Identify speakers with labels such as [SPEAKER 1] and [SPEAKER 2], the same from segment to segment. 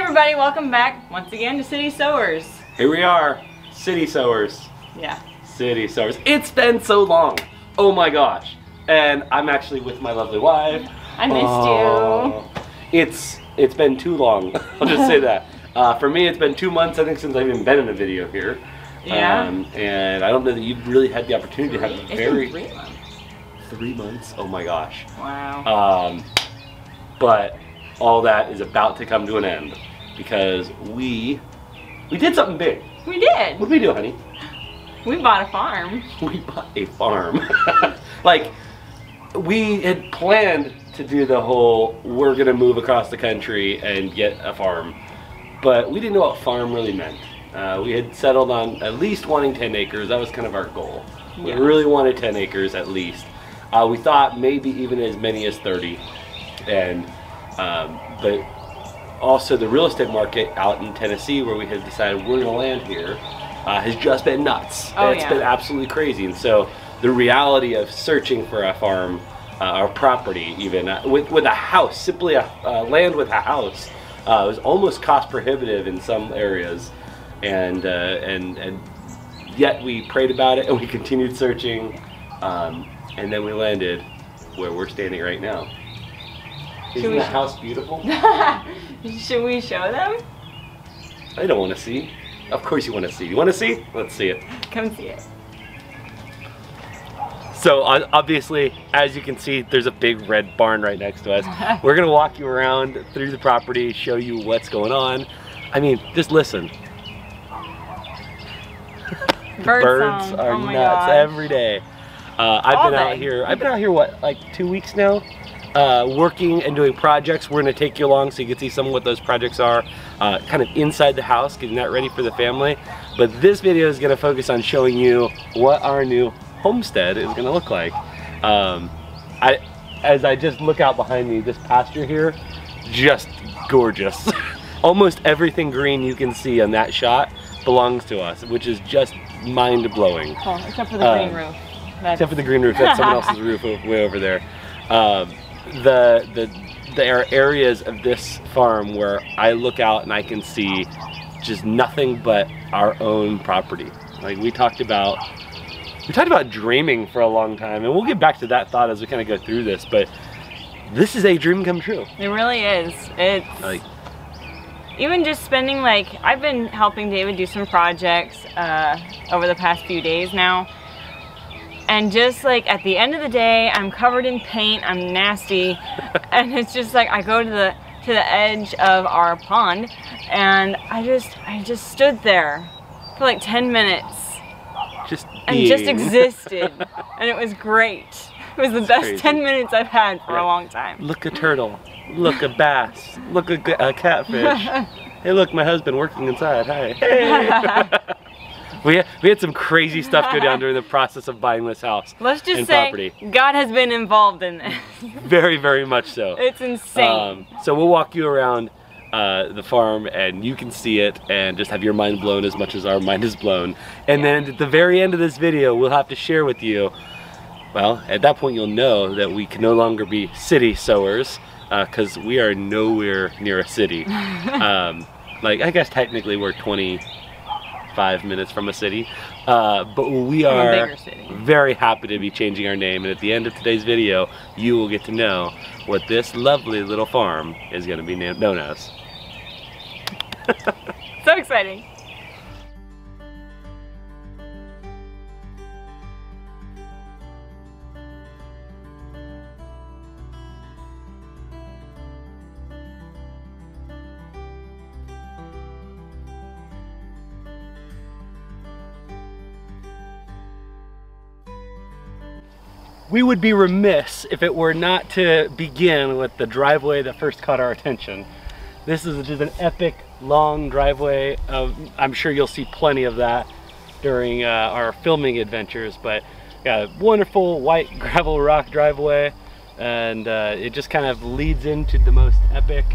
[SPEAKER 1] everybody, welcome back once again to City Sowers.
[SPEAKER 2] Here we are, City Sowers.
[SPEAKER 1] Yeah.
[SPEAKER 2] City Sowers. It's been so long. Oh my gosh. And I'm actually with my lovely wife.
[SPEAKER 1] I missed you.
[SPEAKER 2] It's been too long. I'll just say that. For me, it's been 2 months, I think, since I've even been in a video here.
[SPEAKER 1] Yeah.
[SPEAKER 2] And I don't know that you've really had the opportunity to have a very...
[SPEAKER 1] 3 months.
[SPEAKER 2] 3 months? Oh my gosh.
[SPEAKER 1] Wow.
[SPEAKER 2] But all that is about to come to an end because we did something big.
[SPEAKER 1] We did.
[SPEAKER 2] What did we do, honey?
[SPEAKER 1] We bought a farm.
[SPEAKER 2] We bought a farm. Like, we had planned to do the whole, we're gonna move across the country and get a farm, but we didn't know what farm really meant. We had settled on at least wanting 10 acres. That was kind of our goal. We really wanted 10 acres at least. We thought maybe even as many as 30. And but also the real estate market out in Tennessee, where we had decided we're gonna land here, has just been nuts.
[SPEAKER 1] Oh,
[SPEAKER 2] it's been absolutely crazy. And so the reality of searching for a farm or property, even with a house, simply a land with a house, was almost cost prohibitive in some areas. And yet we prayed about it and we continued searching, and then we landed where we're standing right now. Isn't the house beautiful?
[SPEAKER 1] Should we show them?
[SPEAKER 2] I don't want to see. Of course you want to see. You want to see? Let's see it.
[SPEAKER 1] Come see it.
[SPEAKER 2] So obviously, as you can see, there's a big red barn right next to us. We're gonna walk you around through the property, show you what's going on. I mean, just listen. Birds are nuts every day. I've been out here what, like 2 weeks now, working and doing projects. We're gonna take you along so you can see some of what those projects are, kind of inside the house, getting that ready for the family. But this video is gonna focus on showing you what our new homestead is gonna look like. As I just look out behind me, this pasture here, just gorgeous. Almost everything green you can see on that shot belongs to us, which is just mind-blowing.
[SPEAKER 1] Oh, except for the green roof.
[SPEAKER 2] Except for the green roof, that's someone else's roof way over there. There are areas of this farm where I look out and I can see just nothing but our own property. Like we talked about dreaming for a long time, and we'll get back to that thought as we kind of go through this, but this is a dream come true.
[SPEAKER 1] It really is. It's like, even just spending, like, I've been helping David do some projects over the past few days now, and just like at the end of the day, I'm covered in paint, I'm nasty, and it's just like I go to the edge of our pond, and I just stood there for like 10 minutes. Just existed, and it was great. It was the best 10 minutes I've had for a long time.
[SPEAKER 2] Look a turtle, look a bass, look a catfish. Hey, look, my husband working inside. Hi. Hey. we had some crazy stuff go down during the process of buying this house.
[SPEAKER 1] Let's just say God has been involved in this.
[SPEAKER 2] Very, very much so.
[SPEAKER 1] It's insane.
[SPEAKER 2] So we'll walk you around the farm and you can see it and just have your mind blown as much as our mind is blown. And then at the very end of this video, we'll have to share with you, well, at that point you'll know that we can no longer be city sowers because we are nowhere near a city. Like, I guess technically we're 25 minutes from a city, but we are very happy to be changing our name, and at the end of today's video you will get to know what this lovely little farm is going to be known as.
[SPEAKER 1] So exciting.
[SPEAKER 2] We would be remiss if it were not to begin with the driveway that first caught our attention. This is just an epic long driveway. I'm sure you'll see plenty of that during our filming adventures, but a wonderful white gravel rock driveway, and it just kind of leads into the most epic,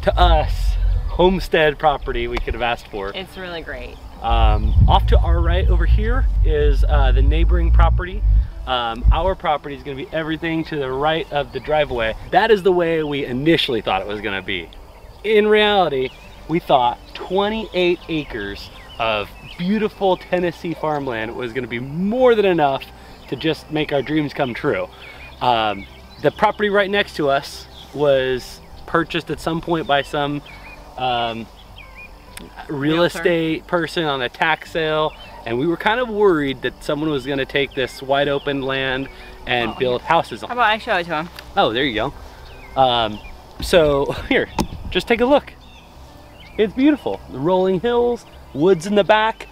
[SPEAKER 2] to us, homestead property we could have asked for.
[SPEAKER 1] It's really great.
[SPEAKER 2] Off to our right over here is the neighboring property. Our property is going to be everything to the right of the driveway. That is the way we initially thought it was going to be. in reality, we thought 28 acres of beautiful Tennessee farmland was gonna be more than enough to just make our dreams come true. The property right next to us was purchased at some point by some real estate person on a tax sale, and we were kind of worried that someone was gonna take this wide open land and build houses on.
[SPEAKER 1] How about I show it to him?
[SPEAKER 2] Oh, there you go. So here, just take a look. It's beautiful. The rolling hills, woods in the back.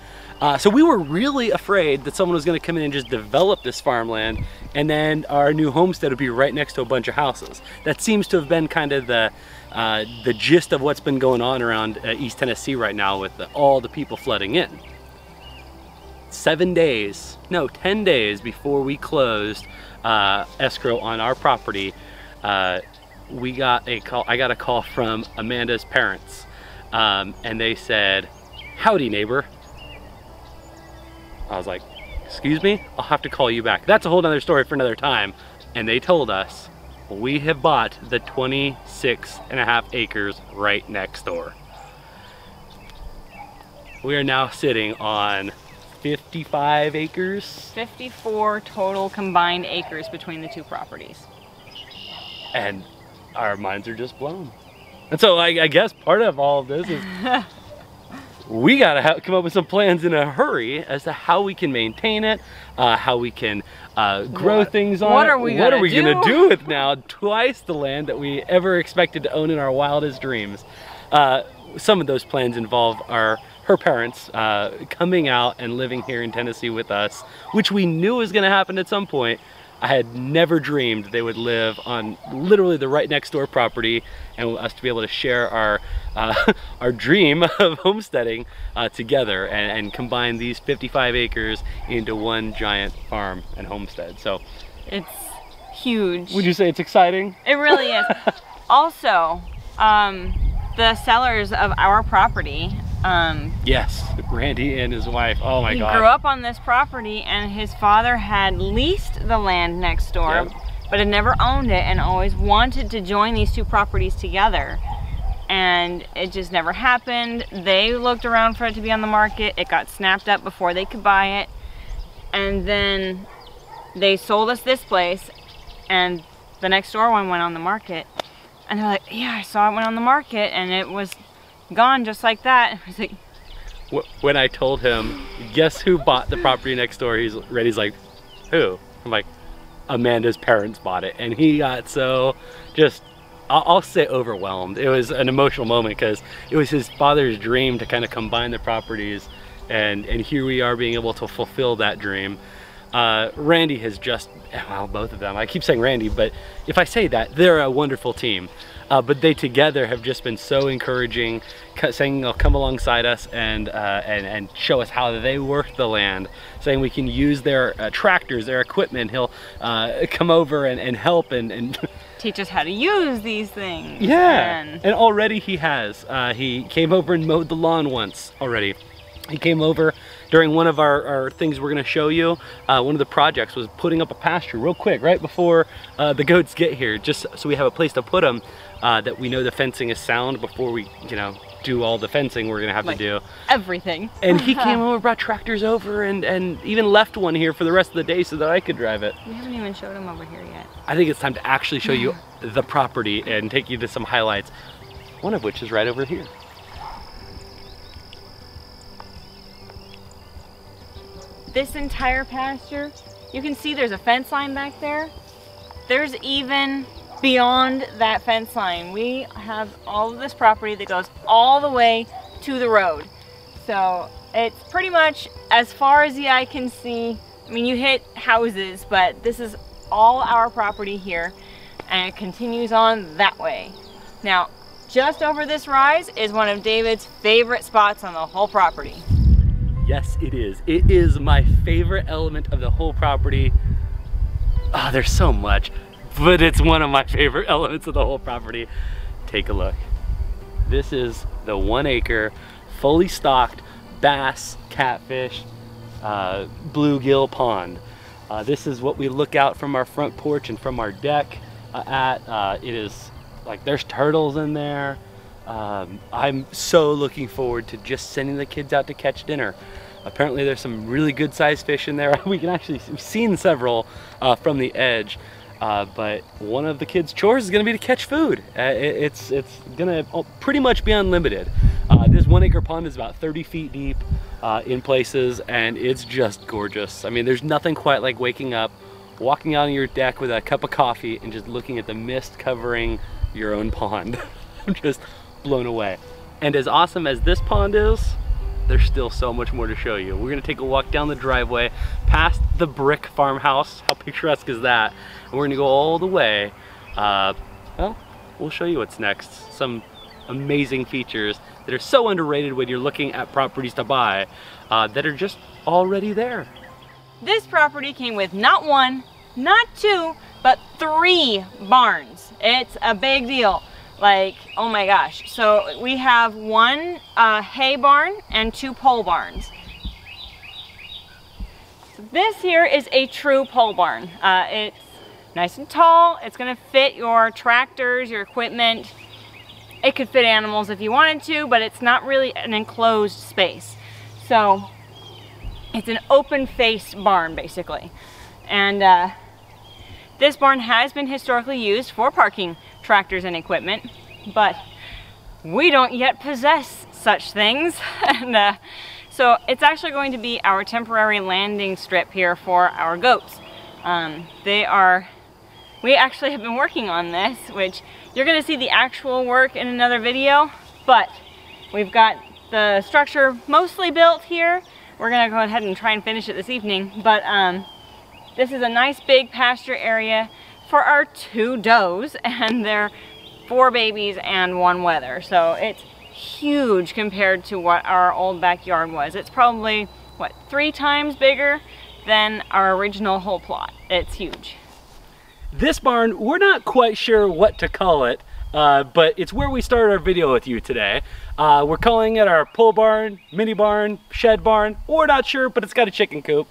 [SPEAKER 2] So we were really afraid that someone was gonna come in and just develop this farmland, and then our new homestead would be right next to a bunch of houses. That seems to have been kind of the gist of what's been going on around East Tennessee right now with all the people flooding in. 10 days before we closed escrow on our property, we got a call. I got a call from Amanda's parents, and they said, "Howdy, neighbor." I was like, "Excuse me? I'll have to call you back." That's a whole nother story for another time. And they told us, we have bought the 26.5 acres right next door. We are now sitting on 55 acres.
[SPEAKER 1] 54 total combined acres between the two properties.
[SPEAKER 2] And our minds are just blown. And so I guess part of all of this is we gotta come up with some plans in a hurry as to how we can maintain it, how we can grow things on it.
[SPEAKER 1] What are we
[SPEAKER 2] gonna do with now twice the land that we ever expected to own in our wildest dreams? Some of those plans involve her parents coming out and living here in Tennessee with us, which we knew was gonna happen at some point. I had never dreamed they would live on literally the right next door property, and us to be able to share our dream of homesteading together and combine these 55 acres into one giant farm and homestead. So
[SPEAKER 1] it's huge.
[SPEAKER 2] Would you say it's exciting?
[SPEAKER 1] It really is. Also, the sellers of our property,
[SPEAKER 2] yes, Randy and his wife. Oh my God.
[SPEAKER 1] He grew up on this property, and his father had leased the land next door, but had never owned it, and always wanted to join these two properties together. And it just never happened. They looked around for it to be on the market. It got snapped up before they could buy it. And then they sold us this place, and the next door one went on the market. And they're like, "Yeah, I saw it went on the market, and it was gone just like that." I was like,
[SPEAKER 2] when I told him, "Guess who bought the property next door?" He's like, "Who?" I'm like, "Amanda's parents bought it." And he got so just, I'll say overwhelmed. It was an emotional moment because it was his father's dream to kind of combine the properties, and here we are being able to fulfill that dream. Randy has just, well, both of them, I keep saying Randy, but if I say that, they're a wonderful team. But they together have just been so encouraging, saying they'll come alongside us and show us how they work the land, saying we can use their tractors, their equipment. He'll come over and help and
[SPEAKER 1] teach us how to use these things.
[SPEAKER 2] Yeah, and already he has. He came over and mowed the lawn once already. He came over during one of our things we're gonna show you. One of the projects was putting up a pasture real quick, right before the goats get here, just so we have a place to put them, that we know the fencing is sound before we, do all the fencing we're gonna have to do.
[SPEAKER 1] Everything.
[SPEAKER 2] And he came over, brought tractors over, and even left one here for the rest of the day so that I could drive it.
[SPEAKER 1] We haven't even showed him over here yet.
[SPEAKER 2] I think it's time to actually show you the property and take you to some highlights, one of which is right over here.
[SPEAKER 1] This entire pasture, you can see there's a fence line back there. There's even beyond that fence line. We have all of this property that goes all the way to the road. So it's pretty much as far as the eye can see. I mean, you hit houses, but this is all our property here, and it continues on that way. Now, just over this rise is one of David's favorite spots on the whole property.
[SPEAKER 2] Yes, it is. It is my favorite element of the whole property. Oh, there's so much, but it's one of my favorite elements of the whole property. Take a look. This is the 1 acre, fully stocked bass, catfish, bluegill pond. This is what we look out from our front porch and from our deck at. It is like, there's turtles in there. I'm so looking forward to just sending the kids out to catch dinner. Apparently there's some really good sized fish in there. We can actually, we've seen several from the edge, but one of the kids' chores is gonna be to catch food. It's gonna pretty much be unlimited. This 1 acre pond is about 30 feet deep in places, and it's just gorgeous. I mean, there's nothing quite like waking up, walking out on your deck with a cup of coffee and just looking at the mist covering your own pond. I'm just blown away. And as awesome as this pond is, there's still so much more to show you. We're gonna take a walk down the driveway past the brick farmhouse. How picturesque is that? And we're gonna go all the way. Well, we'll show you what's next. Some amazing features that are so underrated when you're looking at properties to buy that are just already there.
[SPEAKER 1] This property came with not 1, not 2, but 3 barns. It's a big deal. Like, oh my gosh. So we have 1 hay barn and 2 pole barns. So this here is a true pole barn. It's nice and tall. It's gonna fit your tractors, your equipment. It could fit animals if you wanted to, but it's not really an enclosed space. So it's an open face barn basically. And this barn has been historically used for parking tractors and equipment, but we don't yet possess such things. And so it's actually going to be our temporary landing strip here for our goats. We actually have been working on this, which you're gonna see the actual work in another video, but we've got the structure mostly built here. We're gonna go ahead and try and finish it this evening, but this is a nice big pasture area for our 2 does, and they're 4 babies and 1 wether. So it's huge compared to what our old backyard was. It's probably, what, 3 times bigger than our original whole plot. It's huge.
[SPEAKER 2] This barn, we're not quite sure what to call it, but it's where we started our video with you today. We're calling it our pole barn, mini barn, shed barn. We're not sure, but it's got a chicken coop.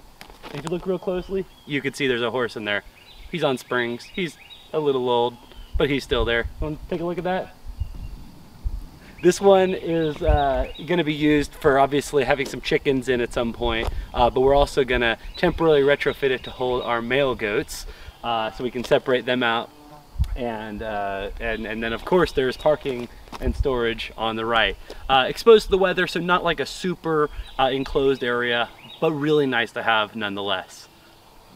[SPEAKER 2] If you look real closely, you can see there's a horse in there. He's on springs. He's a little old, but he's still there. Want to take a look at that? This one is gonna be used for obviously having some chickens in at some point, but we're also gonna temporarily retrofit it to hold our male goats, so we can separate them out. And then of course there's parking and storage on the right. Exposed to the weather, so not like a super enclosed area, but really nice to have nonetheless.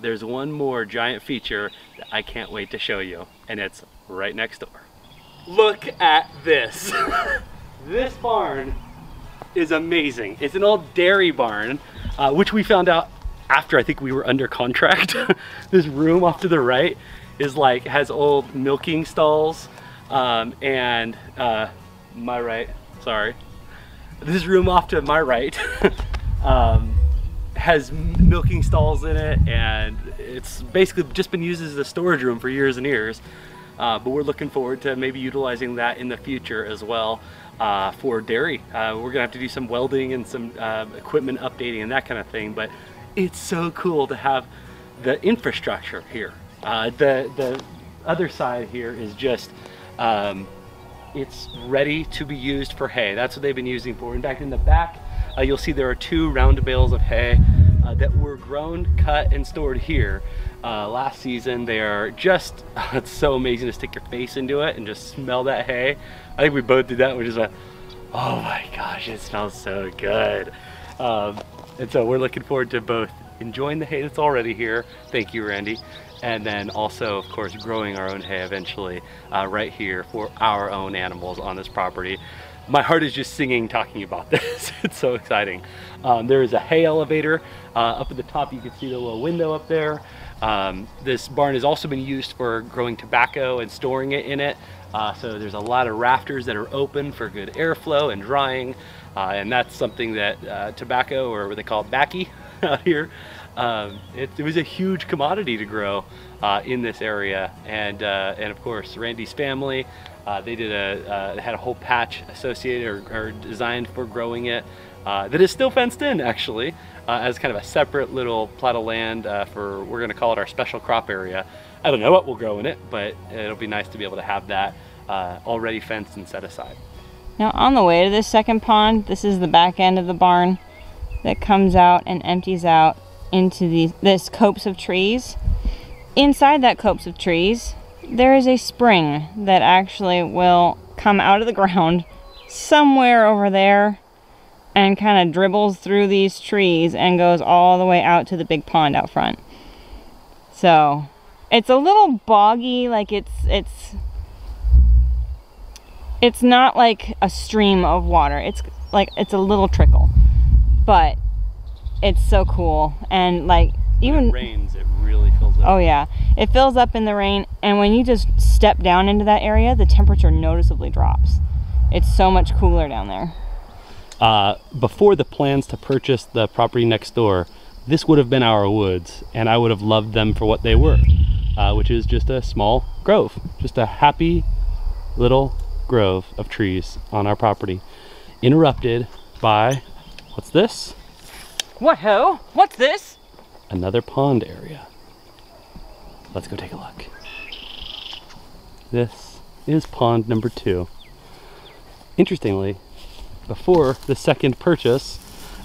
[SPEAKER 2] There's one more giant feature that I can't wait to show you, and it's right next door. Look at this. This barn is amazing. It's an old dairy barn, which we found out after I think we were under contract. This room off to the right is like, has old milking stalls, and my right, sorry. This room off to my right has milking stalls in it, and it's basically just been used as a storage room for years and years. But we're looking forward to maybe utilizing that in the future as well for dairy. We're gonna have to do some welding and some equipment updating and that kind of thing, but it's so cool to have the infrastructure here. The other side here is just, it's ready to be used for hay. That's what they've been using for. In fact, in the back, you'll see there are 2 round bales of hay that were grown, cut, and stored here last season. They are just, it's so amazing to stick your face into it and just smell that hay. I think we both did that. We just went, oh my gosh, it smells so good. And so we're looking forward to both enjoying the hay that's already here. Thank you, Randy. And then also, of course, growing our own hay eventually right here for our own animals on this property. My heart is just singing talking about this. It's so exciting. There is a hay elevator up at the top. You can see the little window up there. This barn has also been used for growing tobacco and storing it in it. So there's a lot of rafters that are open for good airflow and drying. And that's something that tobacco, or what they call baccy out here, it was a huge commodity to grow in this area. And of course, Randy's family, they had a whole patch associated or designed for growing it that is still fenced in, actually, as kind of a separate little plot of land for, we're going to call it our special crop area. I don't know what we'll grow in it, but it'll be nice to be able to have that already fenced and set aside.
[SPEAKER 1] Now on the way to this second pond, this is the back end of the barn that comes out and empties out into this copse of trees. Inside that copse of trees, there is a spring that actually will come out of the ground somewhere over there and kind of dribbles through these trees and goes all the way out to the big pond out front. So it's a little boggy, like it's not like a stream of water. It's like it's a little trickle, but it's so cool. And like even
[SPEAKER 2] when it rains, it really fills up.
[SPEAKER 1] Oh yeah, it fills up in the rain, and when you just step down into that area, the temperature noticeably drops. It's so much cooler down there.
[SPEAKER 3] Before the plans to purchase the property next door, this would have been our woods, and I would have loved them for what they were, which is just a small grove, just a happy little grove of trees on our property, interrupted by, what's this?
[SPEAKER 1] What ho? What's this?
[SPEAKER 3] Another pond area. Let's go take a look. This is pond number 2. Interestingly, before the second purchase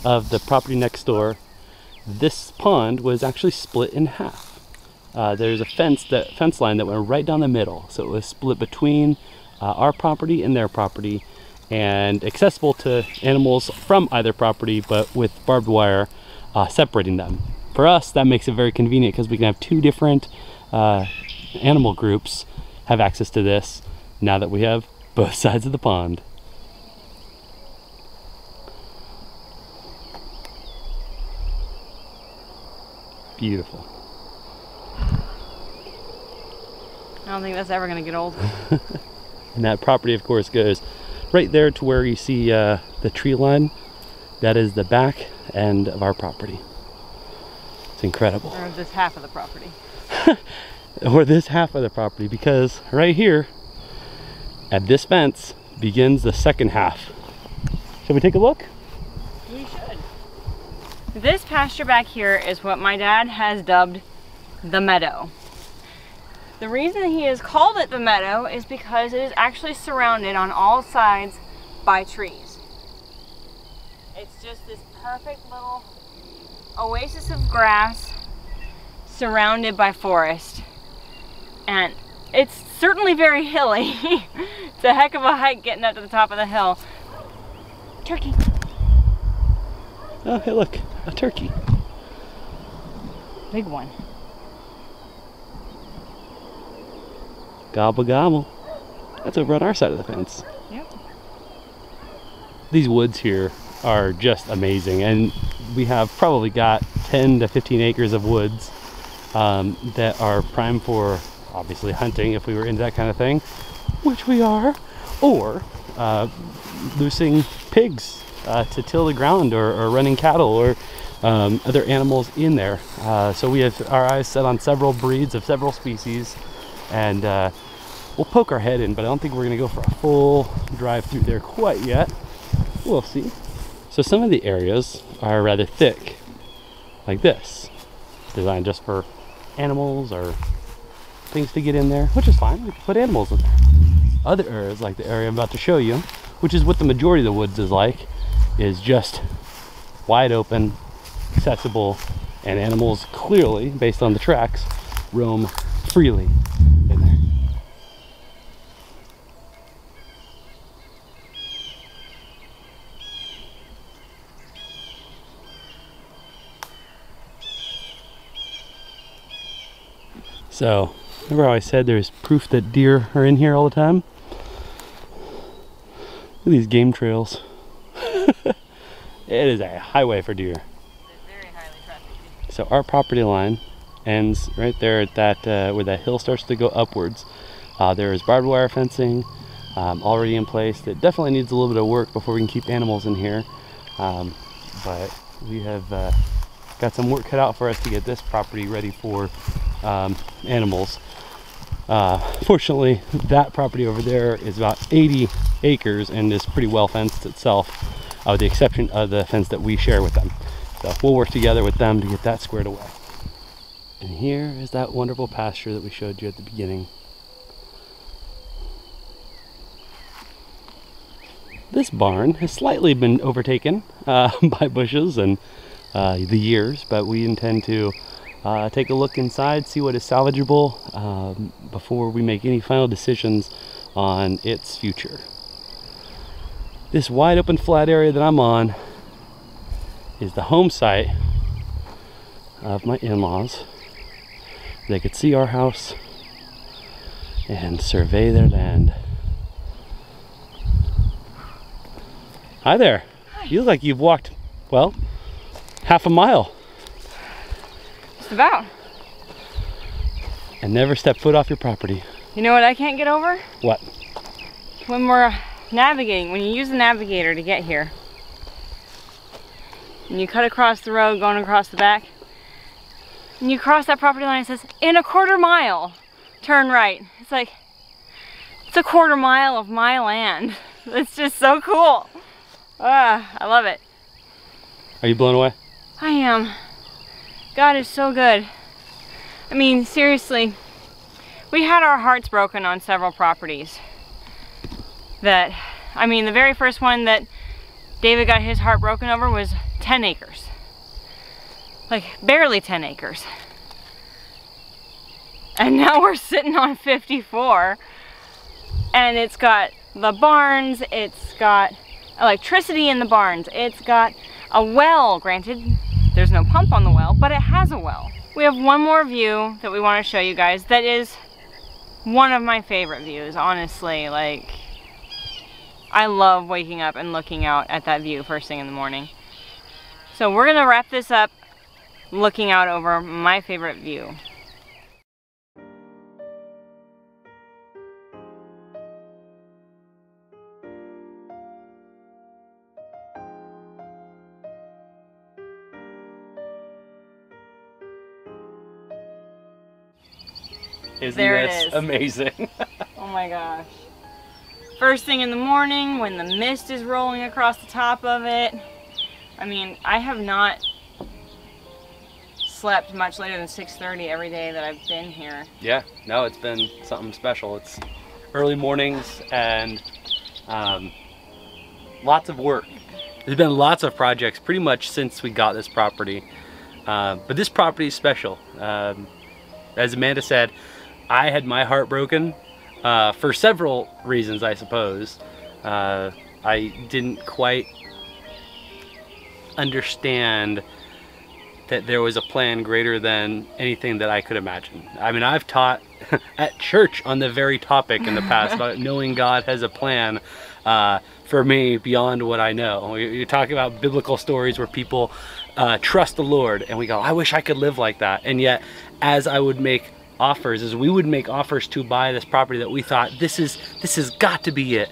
[SPEAKER 3] of the property next door, this pond was actually split in half. There's a fence line that went right down the middle, so it was split between our property and their property, and accessible to animals from either property, but with barbed wire separating them. For us, that makes it very convenient because we can have 2 different animal groups have access to this now that we have both sides of the pond. Beautiful.
[SPEAKER 1] I don't think that's ever gonna get old.
[SPEAKER 3] And that property, of course, goes right there to where you see the tree line. That is the back end of our property. It's incredible.
[SPEAKER 1] Or this half of the property.
[SPEAKER 3] Or this half of the property, because right here at this fence begins the second half. Shall we take a look?
[SPEAKER 1] We should. This pasture back here is what my dad has dubbed the meadow. The reason he has called it the meadow is because it is actually surrounded on all sides by trees. It's just this perfect little oasis of grass surrounded by forest. And it's certainly very hilly. It's a heck of a hike getting up to the top of the hill. Turkey.
[SPEAKER 3] Oh, hey, look, a turkey.
[SPEAKER 1] Big one.
[SPEAKER 3] Gobble, gobble. That's over on our side of the fence.
[SPEAKER 1] Yep.
[SPEAKER 3] These woods here are just amazing, and we have probably got 10 to 15 acres of woods that are prime for obviously hunting if we were into that kind of thing, which we are, or loosing pigs to till the ground, or running cattle, or other animals in there. So we have our eyes set on several breeds of several species, and we'll poke our head in, but I don't think we're gonna go for a full drive through there quite yet. We'll see. So some of the areas are rather thick, like this, designed just for animals or things to get in there, which is fine. We can put animals in there. Other areas, like the area I'm about to show you, which is what the majority of the woods is like, is just wide open, accessible, and animals clearly, based on the tracks, roam freely in there. So, remember how I said there's proof that deer are in here all the time? Look at these game trails. It is a highway for deer.
[SPEAKER 1] Very highly trafficked.
[SPEAKER 3] So our property line ends right there at that where that hill starts to go upwards. There is barbed wire fencing already in place that definitely needs a little bit of work before we can keep animals in here. But we have got some work cut out for us to get this property ready for animals. Fortunately, that property over there is about 80 acres and is pretty well fenced itself, with the exception of the fence that we share with them. So we'll work together with them to get that squared away. And here is that wonderful pasture that we showed you at the beginning. This barn has slightly been overtaken by bushes and the years, but we intend to take a look inside, see what is salvageable before we make any final decisions on its future. This wide open flat area that I'm on is the home site of my in-laws. They could see our house and survey their land. Hi there.
[SPEAKER 1] Hi.
[SPEAKER 3] You look like you've walked, well, half a mile.
[SPEAKER 1] Just about.
[SPEAKER 3] And never stepped foot off your property.
[SPEAKER 1] You know what I can't get over?
[SPEAKER 3] What?
[SPEAKER 1] When we're navigating, when you use the navigator to get here, and you cut across the road going across the back, and you cross that property line, it says, in a quarter mile, turn right. It's like, it's a quarter mile of my land. It's just so cool. I love it.
[SPEAKER 3] Are you blown away?
[SPEAKER 1] I am. God is so good. I mean, seriously, we had our hearts broken on several properties. The very first one that David got his heart broken over was 10 acres. Like, barely 10 acres. And now we're sitting on 54. And it's got the barns, it's got electricity in the barns, it's got a well. Granted, there's no pump on the well, but it has a well. We have one more view that we want to show you guys that is one of my favorite views, honestly. Like, I love waking up and looking out at that view first thing in the morning. So we're gonna wrap this up looking out over my favorite view.
[SPEAKER 2] Isn't
[SPEAKER 1] There it
[SPEAKER 2] this
[SPEAKER 1] is.
[SPEAKER 2] amazing?
[SPEAKER 1] Oh my gosh. First thing in the morning when the mist is rolling across the top of it. I mean, I have not slept much later than 6:30 every day that I've been here.
[SPEAKER 2] Yeah, no, it's been something special. It's early mornings and lots of work. There's been lots of projects pretty much since we got this property. But this property is special. As Amanda said, I had my heart broken for several reasons, I suppose. I didn't quite understand that there was a plan greater than anything that I could imagine. I mean, I've taught at church on the very topic in the past about knowing God has a plan for me beyond what I know. You talk about biblical stories where people trust the Lord and we go, I wish I could live like that. And yet, as I would make offers, as we would make offers to buy this property that we thought, this has got to be it.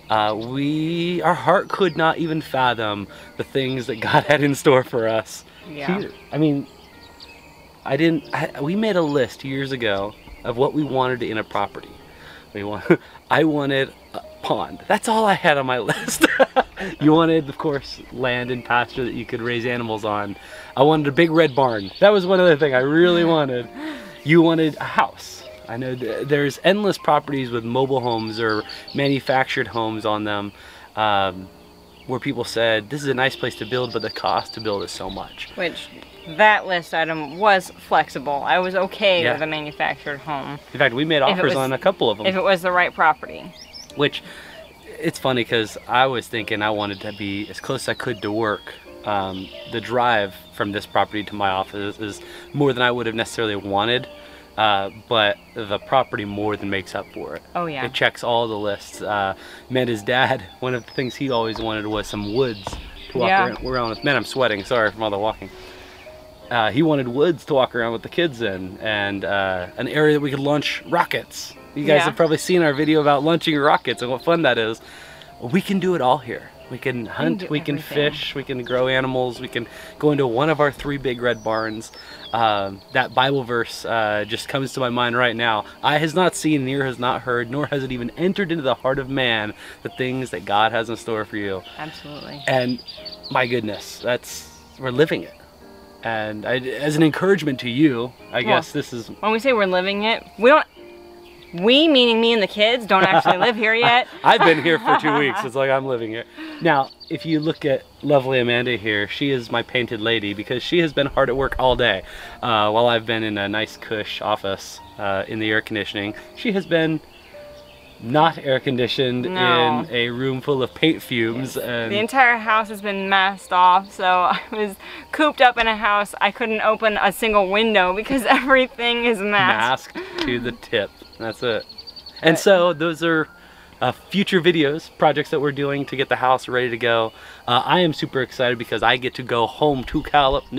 [SPEAKER 2] Our heart could not even fathom the things that God had in store for us.
[SPEAKER 1] Yeah.
[SPEAKER 2] Here. I mean, we made a list years ago of what we wanted in a property. I wanted a pond. That's all I had on my list. You wanted, of course, land and pasture that you could raise animals on. I wanted a big red barn. That was one other thing I really wanted. You wanted a house. I know there's endless properties with mobile homes or manufactured homes on them where people said, this is a nice place to build, but the cost to build is so much.
[SPEAKER 1] Which, that list item was flexible. I was okay with a manufactured home.
[SPEAKER 2] In fact, we made offers on a couple of them.
[SPEAKER 1] If it was the right property.
[SPEAKER 2] Which, it's funny because I was thinking I wanted to be as close as I could to work. The drive from this property to my office is more than I would have necessarily wanted. But the property more than makes up for it.
[SPEAKER 1] Oh yeah.
[SPEAKER 2] It checks all the lists. Amanda's dad, one of the things he always wanted was some woods to walk around with. Man, I'm sweating, sorry from all the walking. He wanted woods to walk around with the kids in, and an area that we could launch rockets. You guys have probably seen our video about launching rockets and what fun that is. We can do it all here. We can hunt, we can fish, we can grow animals, we can go into one of our 3 big red barns. That Bible verse just comes to my mind right now. Eye has not seen, ear has not heard, nor has it even entered into the heart of man the things that God has in store for you.
[SPEAKER 1] Absolutely.
[SPEAKER 2] And my goodness, we're living it. And as an encouragement to you, I guess this is...
[SPEAKER 1] When we say we're living it, we don't... We, meaning me and the kids, don't actually live here yet.
[SPEAKER 3] I've been here for 2 weeks. It's like I'm living here. Now, if you look at lovely Amanda here, she is my painted lady because she has been hard at work all day. While I've been in a nice cush office in the air conditioning, she has been not air conditioned in a room full of paint fumes.
[SPEAKER 1] Yes.
[SPEAKER 3] And
[SPEAKER 1] the entire house has been masked off, so I was cooped up in a house. I couldn't open a single window because everything is masked.
[SPEAKER 3] Masked to the tip. That's it. And so those are future videos, projects that we're doing to get the house ready to go. I am super excited because I get to go home to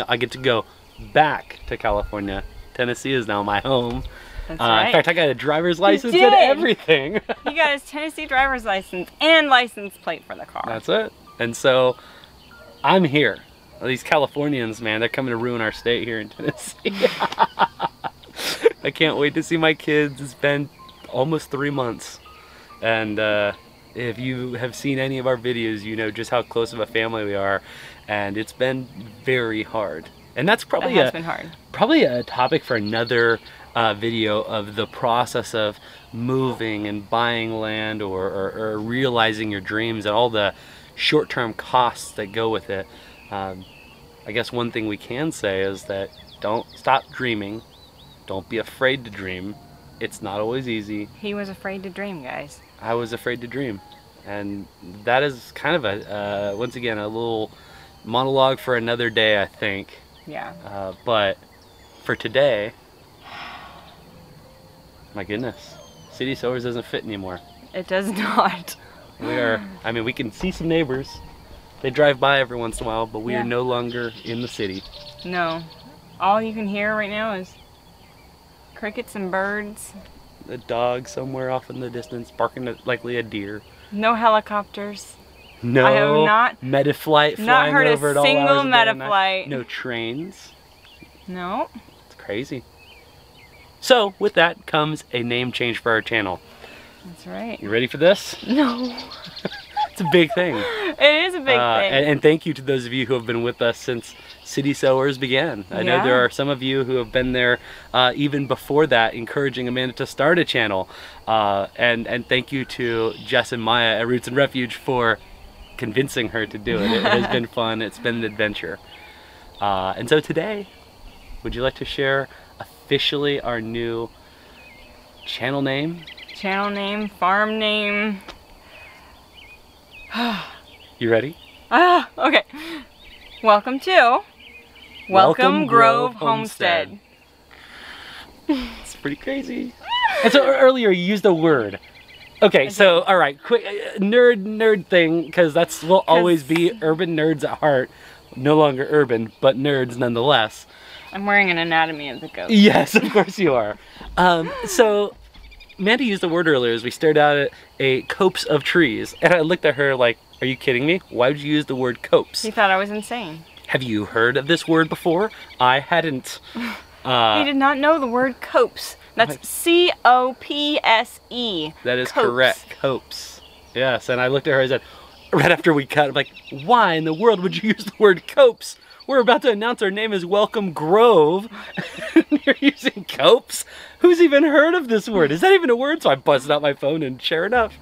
[SPEAKER 3] I get to go back to California. Tennessee is now my home.
[SPEAKER 1] That's right.
[SPEAKER 3] In fact, I got a driver's license and everything.
[SPEAKER 1] He got his Tennessee driver's license and license plate for the car.
[SPEAKER 3] That's it. And so I'm here. These Californians, man, they're coming to ruin our state here in Tennessee. I can't wait to see my kids. It's been almost 3 months. And if you have seen any of our videos, you know just how close of a family we are. And it's been very hard. And that's probably probably a topic for another video of the process of moving and buying land or realizing your dreams and all the short-term costs that go with it. I guess one thing we can say is that don't stop dreaming. Don't be afraid to dream. It's not always easy.
[SPEAKER 1] He was afraid to dream, guys.
[SPEAKER 3] I was afraid to dream. And that is kind of a, once again, a little monologue for another day, I think.
[SPEAKER 1] Yeah.
[SPEAKER 3] But for today, my goodness, City Sowers doesn't fit anymore.
[SPEAKER 1] It does not.
[SPEAKER 3] I mean, we can see some neighbors. They drive by every once in a while, but we are no longer in the city.
[SPEAKER 1] No. All you can hear right now is crickets and birds.
[SPEAKER 3] A dog somewhere off in the distance barking at likely a deer.
[SPEAKER 1] No helicopters.
[SPEAKER 3] No
[SPEAKER 1] I have not
[SPEAKER 3] Metaflight flying
[SPEAKER 1] heard
[SPEAKER 3] over
[SPEAKER 1] a
[SPEAKER 3] at all
[SPEAKER 1] single
[SPEAKER 3] hours of the day and night.
[SPEAKER 1] Metaflight.
[SPEAKER 3] No trains.
[SPEAKER 1] No.
[SPEAKER 3] It's crazy. So with that comes a name change for our channel.
[SPEAKER 1] That's right.
[SPEAKER 3] You ready for this?
[SPEAKER 1] No.
[SPEAKER 3] It's a big thing.
[SPEAKER 1] It is a big thing.
[SPEAKER 3] And thank you to those of you who have been with us since City Sowers began. I know there are some of you who have been there even before that, encouraging Amanda to start a channel. And thank you to Jess and Maya at Roots and Refuge for convincing her to do it. It has been fun. It's been an adventure. And so today, would you like to share officially our new channel name?
[SPEAKER 1] Channel name, farm name.
[SPEAKER 3] You ready?
[SPEAKER 1] Okay. Welcome to Welcome Grove Homestead.
[SPEAKER 3] It's pretty crazy. And so earlier you used a word. Okay, so all right, quick nerd thing, because we'll always be urban nerds at heart. No longer urban, but nerds nonetheless.
[SPEAKER 1] I'm wearing an Anatomy of the Goat.
[SPEAKER 3] Yes, of course you are. So Amanda used the word earlier as we stared out at a copse of trees, and I looked at her like, are you kidding me? Why would you use the word copse?
[SPEAKER 1] He thought I was insane.
[SPEAKER 3] Have you heard of this word before? I hadn't.
[SPEAKER 1] He did not know the word copse. That's C-O-P-S-E.
[SPEAKER 3] That is
[SPEAKER 1] copse.
[SPEAKER 3] correct, copse. Yes, and I looked at her and said, right after we cut, I'm like, why in the world would you use the word copse? We're about to announce our name is Welcome Grove. You're using copse? Who's even heard of this word? Is that even a word? So I busted out my phone and sure enough,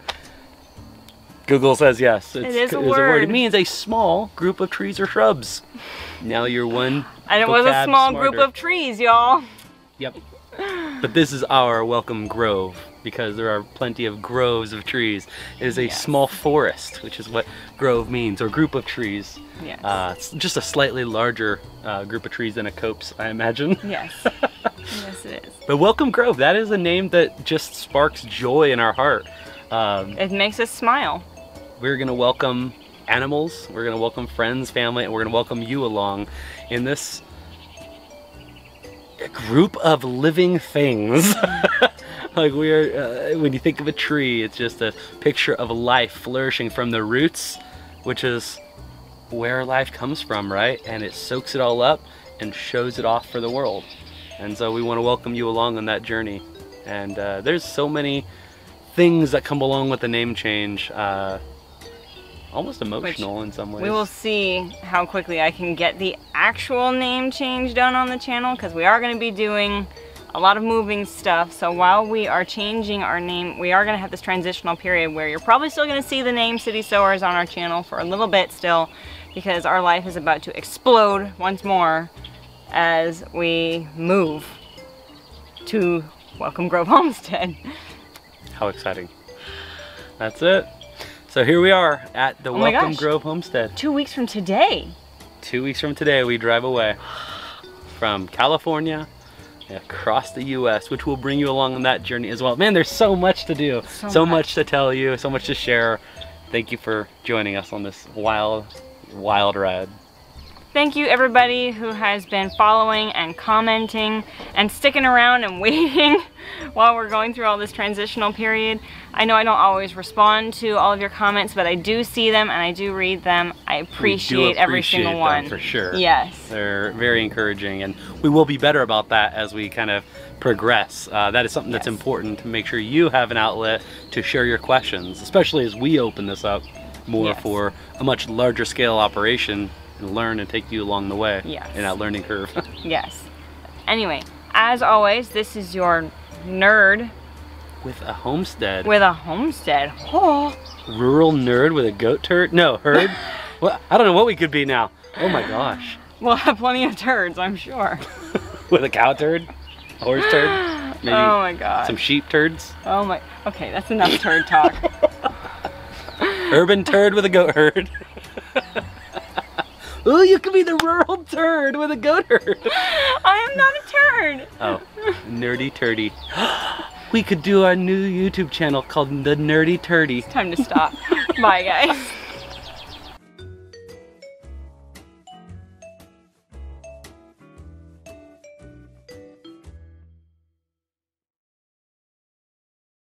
[SPEAKER 3] Google says yes.
[SPEAKER 1] It is a word.
[SPEAKER 3] It means a small group of trees or shrubs. Now you're one
[SPEAKER 1] And it was a small group of trees, y'all.
[SPEAKER 3] Yep. But this is our Welcome Grove because there are plenty of groves of trees. It is a small forest, which is what grove means, or group of trees.
[SPEAKER 1] Yes.
[SPEAKER 3] It's just a slightly larger group of trees than a copse, I imagine.
[SPEAKER 1] Yes. Yes, it is.
[SPEAKER 3] But Welcome Grove, that is a name that just sparks joy in our heart.
[SPEAKER 1] It makes us smile.
[SPEAKER 3] We're gonna welcome animals, we're gonna welcome friends, family, and we're gonna welcome you along in this group of living things. Like we are, when you think of a tree, it's just a picture of life flourishing from the roots, which is where life comes from, right? And it soaks it all up and shows it off for the world. And so we want to welcome you along on that journey. And there's so many things that come along with the name change. Almost emotional in some ways.
[SPEAKER 1] We will see how quickly I can get the actual name change done on the channel, because we are going to be doing a lot of moving stuff. So while we are changing our name, we are going to have this transitional period where you're probably still going to see the name City Sowers on our channel for a little bit still, because our life is about to explode once more as we move to Welcome Grove Homestead.
[SPEAKER 3] How exciting. That's it. So here we are at the Welcome
[SPEAKER 1] gosh.
[SPEAKER 3] Grove Homestead.
[SPEAKER 1] 2 weeks from today.
[SPEAKER 3] 2 weeks from today, we drive away from California across the U.S., which will bring you along on that journey as well. Man, there's so much to do, so much to tell you, so much to share. Thank you for joining us on this wild ride.
[SPEAKER 1] Thank you everybody who has been following and commenting and sticking around and waiting while we're going through all this transitional period. I know I don't always respond to all of your comments, but I do see them and I do read them. I appreciate every single one.
[SPEAKER 3] For sure.
[SPEAKER 1] Yes.
[SPEAKER 3] They're very encouraging, and we will be better about that as we kind of progress. That is something that's important, to make sure you have an outlet to share your questions, especially as we open this up more for a much larger scale operation and learn and take you along the way in that learning curve.
[SPEAKER 1] Yes. Anyway, as always, this is your nerd
[SPEAKER 3] with a homestead.
[SPEAKER 1] With a homestead. Oh.
[SPEAKER 3] Rural nerd with a goat turd? No, herd? Well, I don't know what we could be now. Oh my gosh.
[SPEAKER 1] We'll have plenty of turds, I'm sure.
[SPEAKER 3] With a cow turd? A horse turd? Maybe
[SPEAKER 1] oh my god.
[SPEAKER 3] Some sheep turds?
[SPEAKER 1] Oh my. Okay, that's enough turd talk.
[SPEAKER 3] Urban turd with a goat herd. Ooh, you could be the rural turd with a goat herd.
[SPEAKER 1] I am not a turd.
[SPEAKER 3] Oh, nerdy turdy. We could do our new YouTube channel called The Nerdy Turdy.
[SPEAKER 1] It's time to stop. Bye, guys.